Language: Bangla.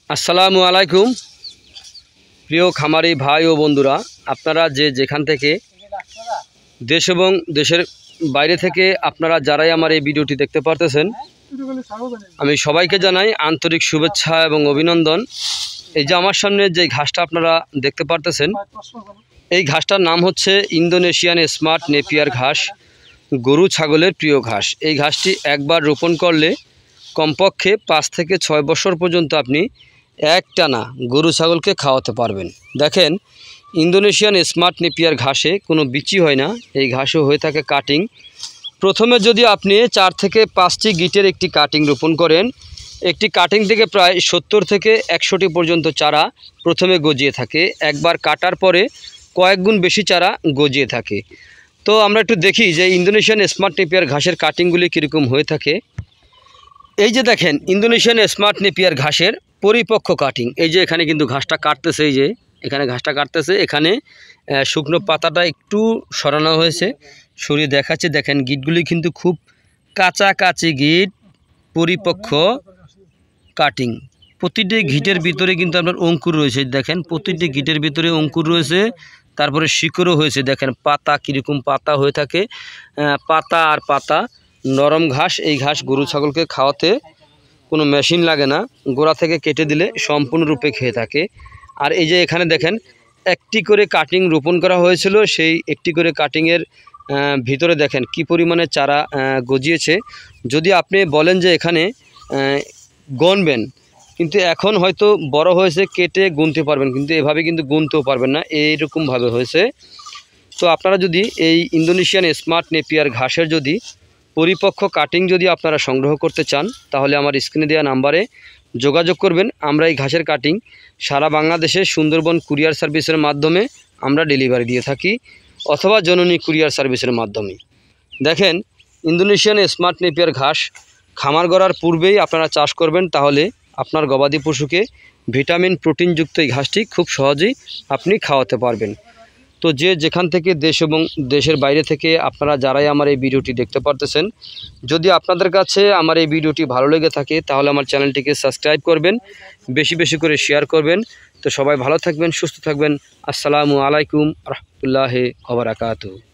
আসসালামু আলাইকুম প্রিয় খামারি ভাই ও বন্ধুরা, আপনারা যেখান থেকে দেশ এবং দেশের বাইরে থেকে আপনারা যারাই আমার এই ভিডিওটি দেখতে পারতেছেন, আমি সবাইকে জানাই আন্তরিক শুভেচ্ছা এবং অভিনন্দন। এই যে আমার সামনে যে ঘাসটা আপনারা দেখতে পারতেছেন, এই ঘাসটার নাম হচ্ছে ইন্দোনেশিয়ান স্মার্ট নেপিয়ার ঘাস, গরু ছাগলের প্রিয় ঘাস। এই ঘাসটি একবার রোপণ করলে কমপক্ষে 5 থেকে 6 বছর পর্যন্ত আপনি একটানা গরু ছাগলকে খাওয়াতে পারবেন। দেখেন, ইন্দোনেশিয়ান স্মার্ট নেপিয়ার ঘাসে কোনো বিচি হয় না, এই ঘাসও হয়ে থাকে কাটিং। প্রথমে যদি আপনি 4 থেকে 5টি গিটের একটি কাটিং রোপণ করেন, একটি কাটিং থেকে প্রায় 70 থেকে 100টি পর্যন্ত চারা প্রথমে গজিয়ে থাকে। একবার কাটার পরে কয়েক গুণ বেশি চারা গজিয়ে থাকে। তো আমরা একটু দেখি যে ইন্দোনেশিয়ান স্মার্ট নেপিয়ার ঘাসের কাটিংগুলি কীরকম হয়ে থাকে। এই যে দেখেন, ইন্দোনেশিয়ান স্মার্ট নেপিয়ার ঘাসের পরিপক্ক কাটিং। এই যে এখানে কিন্তু ঘাসটা কাটতেছে, এই যে এখানে ঘাসটা কাটতেছে, এখানে শুকনো পাতাটা একটু সরানো হয়েছে, সরিয়ে দেখাচ্ছে। দেখেন, গিটগুলি কিন্তু খুব কাছাকাছি গিট, পরিপক্ক কাটিং। প্রতিটি গিটের ভিতরে কিন্তু আপনার অঙ্কুর রয়েছে। দেখেন, প্রতিটি গিটের ভিতরে অঙ্কুর রয়েছে, তারপরে শিকড়ও হয়েছে। দেখেন পাতা কীরকম পাতা হয়ে থাকে, পাতা আর পাতা, নরম ঘাস। এই ঘাস গরু ছাগলকে খাওয়াতে কোনো মেশিন লাগে না, গোড়া থেকে কেটে দিলে সম্পূর্ণরূপে খেয়ে থাকে। আর এই যে এখানে দেখেন, একটি করে কাটিং রোপণ করা হয়েছিল, সেই একটি করে কাটিংয়ের ভিতরে দেখেন কি পরিমাণে চারা গজিয়েছে। যদি আপনি বলেন যে এখানে গণবেন, কিন্তু এখন হয়তো বড় হয়েছে, কেটে গুনতে পারবেন, কিন্তু এভাবে কিন্তু গুনতেও পারবেন না, এইরকমভাবে হয়েছে। তো আপনারা যদি এই ইন্দোনেশিয়ান স্মার্ট নেপিয়ার ঘাসের যদি পরিপক্ক কাটিং যদি আপনারা সংগ্রহ করতে চান, তাহলে আমার স্ক্রিনে দেওয়া নাম্বারে যোগাযোগ করবেন। আমরা এই ঘাসের কাটিং সারা বাংলাদেশে সুন্দরবন কুরিয়ার সার্ভিসের মাধ্যমে আমরা ডেলিভারি দিয়ে থাকি, অথবা জননী কুরিয়ার সার্ভিসের মাধ্যমে। দেখেন, ইন্দোনেশিয়ান স্মার্ট নেপিয়ার ঘাস খামার গড়ার পূর্বেই আপনারা চাষ করবেন, তাহলে আপনার গবাদি পশুকে ভিটামিন প্রোটিনযুক্ত এই ঘাসটি খুব সহজেই আপনি খাওয়াতে পারবেন। তো যেখান থেকে দেশ এবং দেশের বাইরে থেকে আপনারা যারাই আমার এই ভিডিওটি দেখতে পারতেছেন, যদি আপনাদের কাছে আমার এই ভিডিওটি ভালো লেগে থাকে, তাহলে আমার চ্যানেলটিকে সাবস্ক্রাইব করবেন, বেশি বেশি করে শেয়ার করবেন। তো সবাই ভালো থাকবেন, সুস্থ থাকবেন। আসসালামু আলাইকুম রহমতুল্লাহি ওয়া বারাকাতুহু।